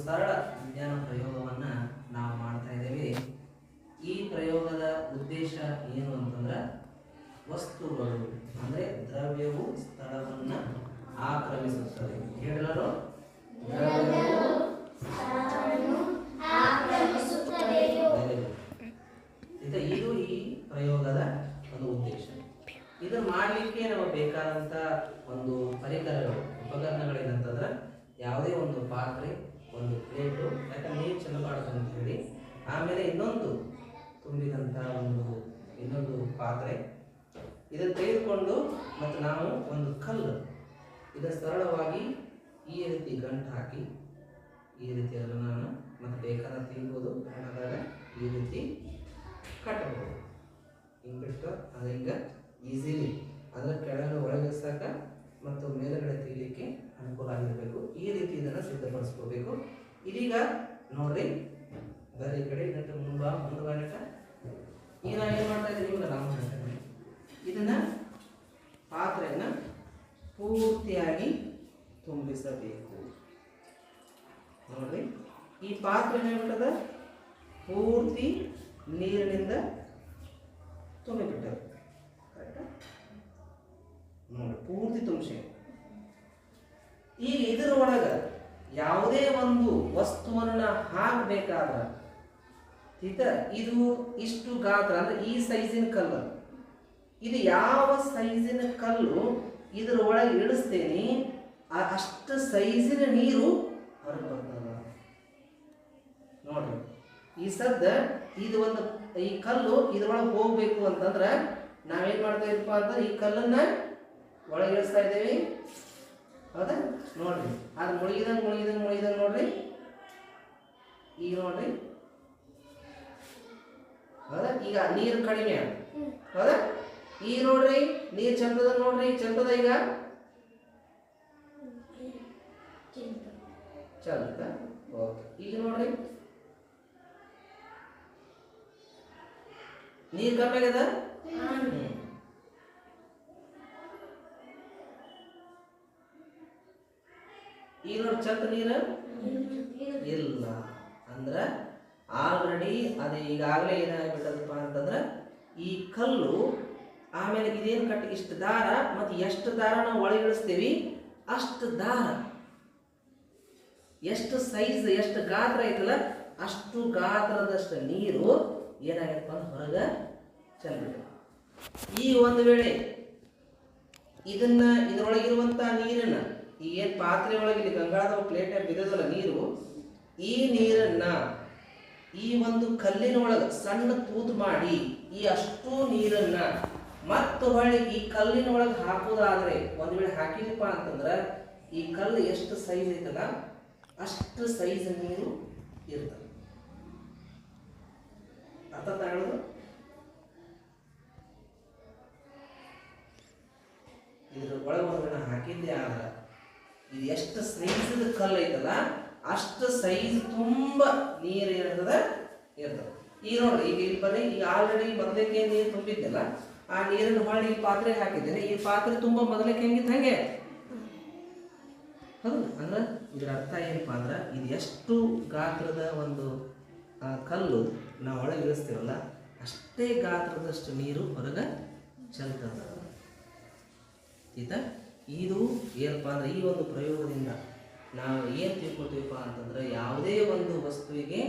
ಸರಳ ವಿಜ್ಞಾನ ಪ್ರಯೋಗವನ್ನು ನಾವು ಮಾಡ್ತಾ ಇದ್ದೇವೆ. ಈ ಪ್ರಯೋಗದ ಉದ್ದೇಶ ಏನು ಅಂತಂದ್ರೆ ವಸ್ತುಗಳು ಅಂದರೆ ದ್ರವ್ಯವು ಸ್ಥಳವನ್ನು ಆಕ್ರಮಿಸುತ್ತದೆ. ಹೇಳಲು ಇದು ಈ ಪ್ರಯೋಗದ ಒಂದು ಉದ್ದೇಶ. ಇದನ್ನು ಮಾಡಲಿಕ್ಕೆ ನಮಗೆ ಬೇಕಾದಂಥ ಒಂದು ಪರಿಕರಗಳು ಉಪಕರಣಗಳೇನಂತಂದ್ರೆ ಯಾವುದೇ ಒಂದು ಪಾತ್ರೆ, ಒಂದು ಪ್ಲೇಟು, ಯಾಕಂದ್ರೆ ನೀರು ಚೆಲ್ಲಬಾರ್ದು ಅಂತ ಹೇಳಿ, ಆಮೇಲೆ ಇನ್ನೊಂದು ತುಂಬಿದಂಥ ಇನ್ನೊಂದು ಪಾತ್ರೆ, ಇದನ್ನು ತೆಗೆದುಕೊಂಡು ಮತ್ತು ನಾವು ಒಂದು ಕಲ್ಲು ಇದನ್ನು ಸರಳವಾಗಿ ಈ ರೀತಿ ಗಂಟು ಹಾಕಿ ಈ ರೀತಿ ಅದನ್ನು ನಾನು ಮತ್ತು ಬೇಕಾದ ತೆಗಿಬೋದು, ಹಣದಾಗ ಈ ರೀತಿ ಕಟ್ಟಬಹುದು. ಹಿಂಗೆ ಬಿಟ್ಟು ಅದು ಹಿಂಗೆ ಈಸಿಲಿ ಅದರ ಕೆಳಗಡೆ ಒಳಗಿಸಾಕ ಮತ್ತು ಮೇಲುಗಡೆ ತೆಗಿಲಿಕ್ಕೆ ಅನುಕೂಲ ಆಗಿರಬೇಕು. ಈ ರೀತಿ ಇದನ್ನು ಸಿದ್ಧಪಡಿಸ್ಕೋಬೇಕು. ಇದೀಗ ನೋಡ್ರಿ, ಬರೀ ಕಡೆ ಗಂಟೆ ಮುಂದುವರೆಟ ಈಗ ನಾವು ಏನು ಮಾಡ್ತಾ ಇದ್ದೀವಿ, ಇವಾಗ ನಾವು ಹೇಳ್ತೇವೆ ಇದನ್ನ ಪಾತ್ರೆಯನ್ನು ಪೂರ್ತಿಯಾಗಿ ತುಂಬಿಸಬೇಕು. ನೋಡ್ರಿ, ಈ ಪಾತ್ರೆ ಏನಾಗ್ಬಿಟ್ಟದ ಪೂರ್ತಿ ನೀರಿನಿಂದ ತುಂಬಿಬಿಟ್ಟದ. ಕರೆಕ್ಟಾ? ನೋಡಿ, ಪೂರ್ತಿ ತುಂಬಿಸಿ. ಈಗ ಇದರ ಒಳಗೆ ಯಾವುದೇ ಒಂದು ವಸ್ತುವನ್ನು ಹಾಕಬೇಕಾದ್ರೆ ಇದು ಇಷ್ಟು ಗಾತ್ರ ಅಂದ್ರೆ ಈ ಸೈಜಿನ ಕಲ್ಲು, ಇದು ಯಾವ ಸೈಜಿನ ಕಲ್ಲು ಇದರ ಒಳಗೆ ಇಳಿಸ್ತೇನೆ ಅಷ್ಟು ಸೈಜಿನ ನೀರು ಹೊರಗೆ ಬರ್ತದ. ನೋಡ್ರಿ, ಈ ಸದ್ದ ಇದು ಒಂದು ಈ ಕಲ್ಲು ಇದ್ರೊಳಗೆ ಹೋಗ್ಬೇಕು ಅಂತಂದ್ರೆ ನಾವೇನ್ ಮಾಡ್ತಾ ಇದೀವಪ್ಪ ಅಂದ್ರೆ ಈ ಕಲ್ಲನ್ನ ಒಳಗೆ ಇಳಿಸ್ತಾ ಇದ್ದೇವೆ. ಹೌದಾ? ನೋಡ್ರಿ, ಅದು ಮುಳುಗಿದಂಗೆ ನೋಡ್ರಿ. ಈಗ ನೋಡ್ರಿ, ಹೌದಾ? ಈಗ ನೀರು ಕಡಿಮೆ ಆಗ, ಹೌದಾ? ಈಗ ನೋಡ್ರಿ, ನೀರು ಚಂದದ ನೋಡ್ರಿ, ಚಂದದ ಈಗ ಚಂದ. ಓಕೆ, ಈಗ ನೋಡ್ರಿ ನೀರು ಕಮ್ಮಿ ಆಗ್ಯದ. ಈಗ ನೋಡಿ ಚಂದ ನೀರು ಇಲ್ಲ ಅಂದ್ರೆ ಆಲ್ರೆಡಿ ಅದು ಈಗಾಗಲೇ ಏನಾಗ್ಬಿಟ್ಟದಪ್ಪ ಅಂತಂದ್ರೆ ಈ ಕಲ್ಲು ಆಮೇಲೆ ಇದೇನು ಕಟ್ಟಿ ಇಷ್ಟು ದಾರ ಮತ್ತು ಎಷ್ಟು ದಾರ ನಾವು ಒಳಗಿಳಿಸ್ತೀವಿ ಅಷ್ಟು ದಾರ, ಎಷ್ಟು ಸೈಜ್ ಎಷ್ಟು ಗಾತ್ರ ಐತಲ್ಲ ಅಷ್ಟು ಗಾತ್ರದಷ್ಟು ನೀರು ಏನಾಗತ್ತಪ್ಪ ಅಂದ್ರೆ ಹೊರಗೆ ಚೆಲ್ಬಿಟ್ಟು. ಈ ಒಂದು ವೇಳೆ ಇದರೊಳಗಿರುವಂಥ ನೀರನ್ನ ಈ ಏನು ಪಾತ್ರೆ ಒಳಗೆ ಗಂಗಾಳದ ಪ್ಲೇಟ್ ಬಿದ್ದದಲ್ಲ ನೀರು, ಈ ನೀರನ್ನ ಈ ಒಂದು ಕಲ್ಲಿನ ಒಳಗೆ ಸಣ್ಣ ತೂತು ಮಾಡಿ ಈ ಅಷ್ಟು ನೀರನ್ನ ಮತ್ತು ಹೊಳ್ಳಿ ಈ ಕಲ್ಲಿನ ಒಳಗೆ ಹಾಕೋದಾದ್ರೆ ಒಂದು ವೇಳೆ ಹಾಕಿದಪ್ಪ ಅಂತಂದ್ರೆ ಈ ಕಲ್ಲು ಎಷ್ಟು ಸೈಜ್ ಐತಲ್ಲ ಅಷ್ಟು ಸೈಜ್ ನೀರು ಇರ್ತದೆ. ಅರ್ಥ ತಗೊಳ್ಳೋದು? ಇದ್ರ ಒಳಗೆ ಒಂದು ಹಾಕಿದ್ದೆ ಆದ್ರೆ ಇದು ಎಷ್ಟು ಸೈಜ್ ಕಲ್ಲು ಐತಲ್ಲ ಅಷ್ಟು ಸೈಜ್ ತುಂಬ ನೀರು ಇರ್ತದೆ. ಈಗ ನೋಡ್ರಿ, ಈಗ ಇಲ್ಲಿ ಬನ್ನಿ, ಈಗ ಆಲ್ರೆಡಿ ಮೊದಲಕ್ಕೆ ನೀರು ತುಂಬಿದ್ದೆಲ್ಲ ಆ ನೀರನ್ನು ಹೊಳ್ಳಿ ಈ ಪಾತ್ರೆ ಹಾಕಿದ್ದೇನೆ. ಈ ಪಾತ್ರೆ ತುಂಬ ಮೊದಲಕ್ಕೆ ಹೆಂಗಿತ್ತು ಹಂಗೆ, ಹೌದು? ಅಂದ್ರೆ ಇದರ ಅರ್ಥ ಏನಪ್ಪಾ ಅಂದ್ರೆ ಇದು ಎಷ್ಟು ಗಾತ್ರದ ಒಂದು ಕಲ್ಲು ನಾವು ಒಳಗೆ ಇಳಿಸ್ತೀವಲ್ಲ ಅಷ್ಟೇ ಗಾತ್ರದಷ್ಟು ನೀರು ಹೊರಗೆ ಚೆಲ್ತದ. ಇದು ಏನಪ್ಪಾ ಅಂದ್ರೆ ಈ ಒಂದು ಪ್ರಯೋಗದಿಂದ ನಾವು ಏನು ತಿಳ್ಕೊತೀವಪ್ಪ ಅಂತಂದ್ರೆ ಯಾವುದೇ ಒಂದು ವಸ್ತುವಿಗೆ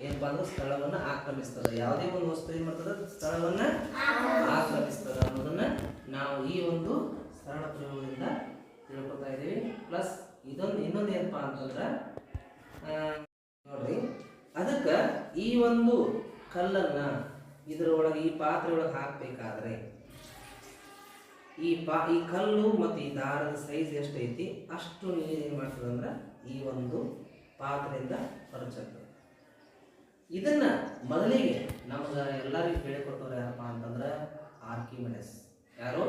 ಏನಪ್ಪಾ ಅಂದ್ರೆ ಸ್ಥಳವನ್ನು ಆಕ್ರಮಿಸ್ತದೆ. ಯಾವುದೇ ಒಂದು ವಸ್ತು ಏನು ಮಾಡ್ತದೆ, ಸ್ಥಳವನ್ನು ಆಕ್ರಮಿಸ್ತದೆ ಅನ್ನೋದನ್ನ ನಾವು ಈ ಒಂದು ಸರಳ ಪ್ರಯೋಗದಿಂದ ತಿಳ್ಕೊತಾ ಇದ್ದೀವಿ. ಪ್ಲಸ್ ಇನ್ನೊಂದು ಏನಪ್ಪಾ ಅಂತಂದ್ರೆ ನೋಡ್ರಿ, ಅದಕ್ಕೆ ಈ ಒಂದು ಕಲ್ಲನ್ನ ಇದರೊಳಗೆ ಈ ಪಾತ್ರೆ ಒಳಗೆ ಹಾಕಬೇಕಾದ್ರೆ ಈ ಕಲ್ಲು ಮತ್ತು ಈ ದಾರದ ಸೈಜ್ ಎಷ್ಟೈತಿ ಅಷ್ಟು ನೀರು ಏನು ಮಾಡ್ತದೆ ಅಂದ್ರೆ ಈ ಒಂದು ಪಾತ್ರೆಯಿಂದ ಹೊರಚಲ್ತದೆ. ಇದನ್ನ ಮೊದಲಿಗೆ ನಮ್ಗೆ ಎಲ್ಲರಿಗೂ ಹೇಳಿಕೊಟ್ಟವ್ರು ಯಾರಪ್ಪ ಅಂತಂದ್ರೆ ಆರ್ಕಿಮಿಡಿಸ್. ಯಾರು?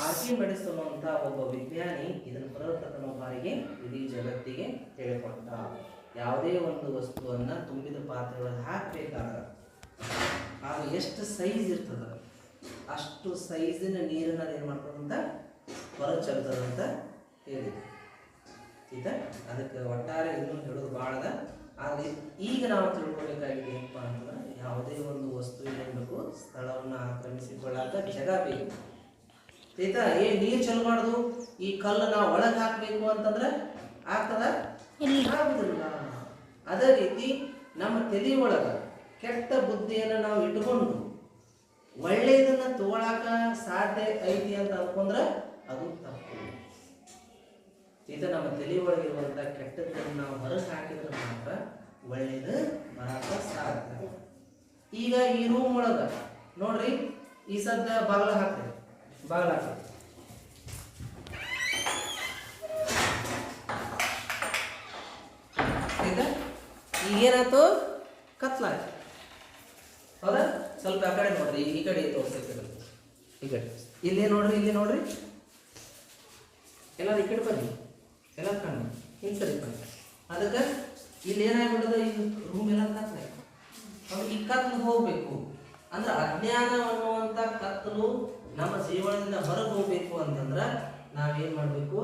ಆರ್ಕಿಮಿಡಿಸ್ ಅನ್ನುವಂಥ ಒಬ್ಬ ವಿಜ್ಞಾನಿ ಇದನ್ನು ಪ್ರಥಮ ಬಾರಿಗೆ ಇಡೀ ಜಗತ್ತಿಗೆ ಹೇಳಿಕೊಟ್ಟ. ಯಾವುದೇ ಒಂದು ವಸ್ತುವನ್ನು ತುಂಬಿದ ಪಾತ್ರೆಯೊಳಗೆ ಹಾಕಬೇಕಾದ್ರೆ ಅದು ಎಷ್ಟು ಸೈಜ್ ಇರ್ತದ ಅಷ್ಟು ಸೈಜಿನ ನೀರನ್ನ ಏನು ಮಾಡ್ತದಂತ ಹೊರ ಚೆಲ್ತದಂತ ಹೇಳಿದೆ. ಆಯ್ತಾ. ಅದಕ್ಕೆ ಒಟ್ಟಾರೆ ಇನ್ನೂ ಹೇಳೋದು ಭಾಳ ಅದ. ಆದರೆ ಈಗ ನಾವು ತಿಳ್ಕೊಬೇಕಾಗಿದೆ ಏನಪ್ಪ ಅಂತಂದ್ರೆ ಯಾವುದೇ ಒಂದು ವಸ್ತು ಏನ್ಬೇಕು ಸ್ಥಳವನ್ನು ಆಕ್ರಮಿಸಿಕೊಳ್ಳಾಕ ಜಾಗ ಬೇಕು. ಆಯ್ತಾ. ನೀರು ಚಲೋ ಮಾಡುದು ಈ ಕಲ್ಲು ನಾವು ಒಳಗೆ ಹಾಕಬೇಕು ಅಂತಂದ್ರೆ ಆಗ್ತದ? ಆಗುದಿಲ್ಲ. ಅದೇ ರೀತಿ ನಮ್ಮ ತಲೆ ಒಳಗ ಕೆಟ್ಟ ಬುದ್ಧಿಯನ್ನು ನಾವು ಇಟ್ಕೊಂಡು ಒಳ್ಳೆಯದನ್ನ ತಗೊಳಕ ಸಾಧ್ಯ ಐತಿ ಅಂತ ಅನ್ಕೊಂಡ್ರೆ ಅದು ತಪ್ಪು. ಇದು ನಮ್ಮ ತಲೆ ಒಳಗಿರುವಂತ ಕೆಟ್ಟದ್ದನ್ನು ನಾವು ಹೊರಗೆ ಹಾಕಿದ್ರೆ ಮಾತ್ರ ಒಳ್ಳೆಯದು ಬರಾಕ ಸಾಧ್ಯ. ಈಗ ಈ ರೂಮ್ ಒಳಗ ನೋಡ್ರಿ, ಈ ಸದ್ದ ಬಾಗಿಲ ಹಾಕ್ರಿ, ಬಾಗಿಲ ಹಾಕ್ರಿ. ಈಗೇನಾಯ್ತು? ಕತ್ಲಾಯ್ತು. ಹೌದಾ? ಸ್ವಲ್ಪ ಆ ಕಡೆ ನೋಡ್ರಿ, ಈ ಕಡೆ ತೋರಿಸ್ತಾರೆ, ಈ ಕಡೆ ಇಲ್ಲೇ ನೋಡ್ರಿ, ಇಲ್ಲಿ ನೋಡ್ರಿ, ಎಲ್ಲರೂ ಈ ಕಡೆ ಬನ್ನಿ, ಎಲ್ಲ ಕಣ್ಣು ಹಿಂಗೆ ಸರಿ ಬನ್ನಿ. ಅದಕ್ಕೆ ಇಲ್ಲಿ ಏನಾಗ್ಬಿಡೋದು, ಈ ರೂಮ್ ಎಲ್ಲ ಕತ್ಲಾಯ್ತು. ಅವ್ರು ಈ ಕತ್ಲು ಹೋಗ್ಬೇಕು ಅಂದ್ರೆ ಅಜ್ಞಾನ ಅನ್ನುವಂಥ ಕತ್ತಲು ನಮ್ಮ ಜೀವನದಿಂದ ಹೊರಗೆ ಹೋಗ್ಬೇಕು ಅಂತಂದ್ರೆ ನಾವೇನ್ ಮಾಡ್ಬೇಕು?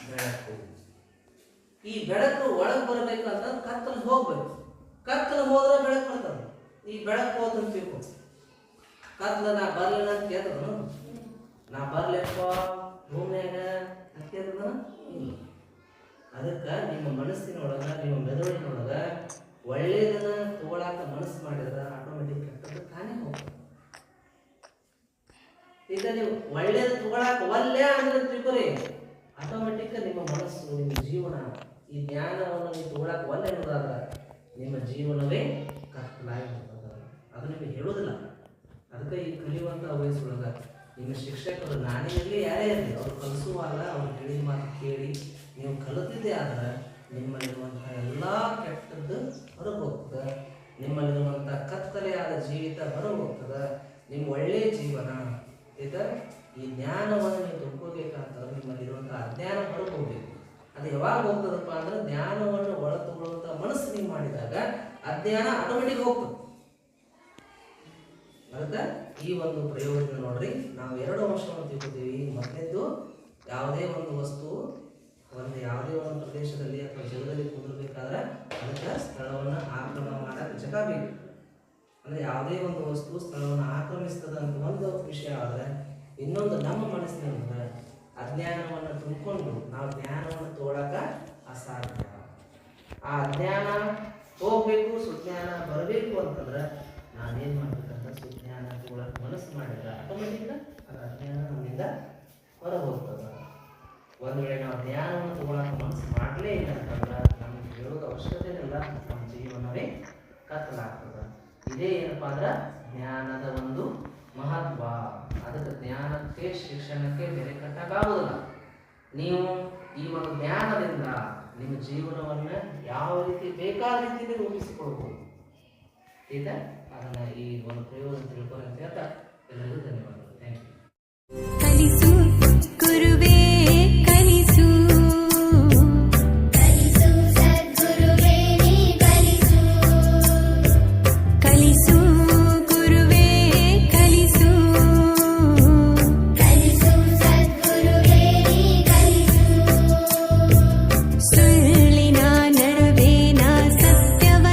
ಬೆಳಕು. ಈ ಬೆಳಕು ಒಳಗೆ ಬರಬೇಕು ಅಂತ ಕತ್ತಲು ಹೋಗ್ಬೇಕು. ಕತ್ತಲು ಹೋದ್ರೆ ಬೆಳಕು ಬರ್ತದೆ. ಈ ಬೆಳಕು ಹೋದಂತ ತಿಳ್ಕೊ. ಕತ್ಲ ನಾ ಬರ್ಲಿಲ್ಲ ಅಂತ ಕೇಳ್ತದ? ನಾ ಬರ್ಲಿಪ್ಪ ರೂಮ್ನ್ಯಾಗ ಅಂತ ಕೇಳ್ತದ? ಇಲ್ಲ. ಅದಕ್ಕೆ ನಿಮ್ಮ ಮನಸ್ಸಿನೊಳಗ, ನಿಮ್ಮ ಮೆದುಳಿನೊಳಗ ಒಳ್ಳೆಯದನ್ನ ತಗೊಳಕ ಮನಸ್ಸು ಮಾಡಿದ್ರೆ ಆಟೋಮೆಟಿಕ್ ಕೆಟ್ಟದ್ದು ತಾನೇ ಹೋಗ್ತದೆ. ಈಗ ನೀವು ಒಳ್ಳೇದು ತಗೊಳಕ ಒಲ್ಲೆ ಅಂದ್ರೆ ತಿಳ್ಕೊರಿ, ಆಟೋಮೆಟಿಕ್ ನಿಮ್ಮ ಮನಸ್ಸು, ನಿಮ್ಮ ಜೀವನ ಈ ಜ್ಞಾನವನ್ನು ನೀವು ತಗೊಳಕ್ ಒಲ್ಲೆ ಅನ್ನೋದಾದ್ರೆ ನಿಮ್ಮ ಜೀವನವೇ ಕತ್ತಲಾಗಿ ಬರ್ತದೆ. ಅದು ನಿಮಗೆ ಹೇಳೋದಿಲ್ಲ. ಅದಕ್ಕೆ ಈ ಕಲಿಯುವಂಥ ವಯಸ್ಸೊಳಗ ನಿಮ್ಮ ಶಿಕ್ಷಕರು ನಾನೇ ಇರಲಿ ಯಾರೇ ಇರಲಿ ಅವ್ರು ಕಲಿಸುವಾಗ ಅವ್ರು ಹೇಳಿದ ಮಾತು ಕೇಳಿ ನೀವು ಕಲಿತಿದ್ದೆ ಆದ್ರೆ ನಿಮ್ಮಲ್ಲಿರುವಂಥ ಎಲ್ಲ ಕೆಟ್ಟದ್ದು ಹೊರಗೆ ಹೋಗ್ತದೆ. ನಿಮ್ಮಲ್ಲಿರುವಂಥ ಕತ್ತಲೆಯಾದ ಜೀವಿತ ಹೊರಗೆ ಹೋಗ್ತದೆ. ನಿಮ್ಮ ಒಳ್ಳೆಯ ಜೀವನ ಈಗ ಈ ಜ್ಞಾನವನ್ನು ನೀವು ತುಂಬ್ಕೋಬೇಕಂತಂದ್ರೆ ನಿಮ್ಮಲ್ಲಿರುವಂಥ ಅಜ್ಞಾನ ಹೊರಗೆ ಹೋಗ್ಬೇಕು. ಅದು ಯಾವಾಗ ಹೋಗ್ತದಪ್ಪ ಅಂದ್ರೆ ಜ್ಞಾನವನ್ನು ಒಳ ತಗೊಳ್ಳುವಂಥ ಮನಸ್ಸು ನೀವು ಮಾಡಿದಾಗ ಅಜ್ಞಾನ ಆಟೋಮೆಟಿಕ್ ಹೋಗ್ತದೆ. ಅದಕ್ಕೆ ಈ ಒಂದು ಪ್ರಯೋಗದಿಂದ ನೋಡ್ರಿ, ನಾವು 2 ಅಂಶವನ್ನು ತಿಳ್ಕೊತೀವಿ. ಮೊದಲನೇದು, ಯಾವುದೇ ಒಂದು ವಸ್ತು ಯಾವುದೇ ಒಂದು ಪ್ರದೇಶದಲ್ಲಿ ಅಥವಾ ಜಗದಲ್ಲಿ ಕುಂದಿರ್ಬೇಕಾದ್ರೆ ಅದಕ್ಕೆ ಸ್ಥಳವನ್ನು ಆಕ್ರಮಣ ಮಾಡಕ್ಕೆ ಜಾಗ ಬೇಕು. ಅಂದ್ರೆ ಯಾವುದೇ ಒಂದು ವಸ್ತು ಸ್ಥಳವನ್ನು ಆಕ್ರಮಿಸ್ತದ ಅಂತ ಒಂದು ವಿಷಯ ಆದರೆ, ಇನ್ನೊಂದು ನಮ್ಮ ಮನಸ್ಸಿನಿಂದ ಅಜ್ಞಾನವನ್ನು ತುಂಬಿಕೊಂಡು ನಾವು ಜ್ಞಾನವನ್ನು ತೋಳಕ ಅಸಾಧ್ಯ. ಆ ಅಜ್ಞಾನ ಹೋಗ್ಬೇಕು, ಸುಜ್ಞಾನ ಬರಬೇಕು ಅಂತಂದ್ರೆ ನಾವೇನ್ ಮಾಡ್ಬೇಕಂದ್ರೆ ಸುಜ್ಞಾನ ತೋಳಕ್ ಮನಸ್ಸು ಮಾಡಿದ್ರೆ ಆಟೋಮೆಟಿಕ್ ಅದು ಅಜ್ಞಾನ ನಮ್ಮಿಂದ ಹೊರ ಹೋಗ್ತದ. ಒಂದು ವೇಳೆ ನಾವು ಜ್ಞಾನವನ್ನು ತಗೊಳಕ ಮನಸ್ಸು ಮಾಡಲೇ ಇಲ್ಲ ಅಂತಂದ್ರೆ ನಮ್ಗೆ ಹೇಳೋದು ಅವಶ್ಯಕತೆ ಇಲ್ಲ, ನಮ್ಮ ಜೀವನವೇ ಕತ್ತಲಾಗ್ತದ. ಇದೇ ಏನಪ್ಪಾ ಅಂದ್ರೆ ಜ್ಞಾನದ ಒಂದು ಮಹತ್ವ. ಅದಕ್ಕೆ ಜ್ಞಾನಕ್ಕೆ, ಶಿಕ್ಷಣಕ್ಕೆ ಬೆಲೆ ಕಟ್ಟಕ್ಕಾಗುವುದಿಲ್ಲ. ನೀವು ಈ ಒಂದು ಜ್ಞಾನದಿಂದ ನಿಮ್ಮ ಜೀವನವನ್ನು ಯಾವ ರೀತಿ ಬೇಕಾದ ರೀತಿಯಲ್ಲಿ ರೂಪಿಸಿಕೊಳ್ಬಹುದು. ಈಗ ಅದನ್ನ ಈ ಒಂದು ಪ್ರಯೋಗ ತಿಳ್ಕೊಂಡು ಅಂತ ಹೇಳ್ತಾ ಎಲ್ಲರಿಗೂ ಧನ್ಯವಾದ.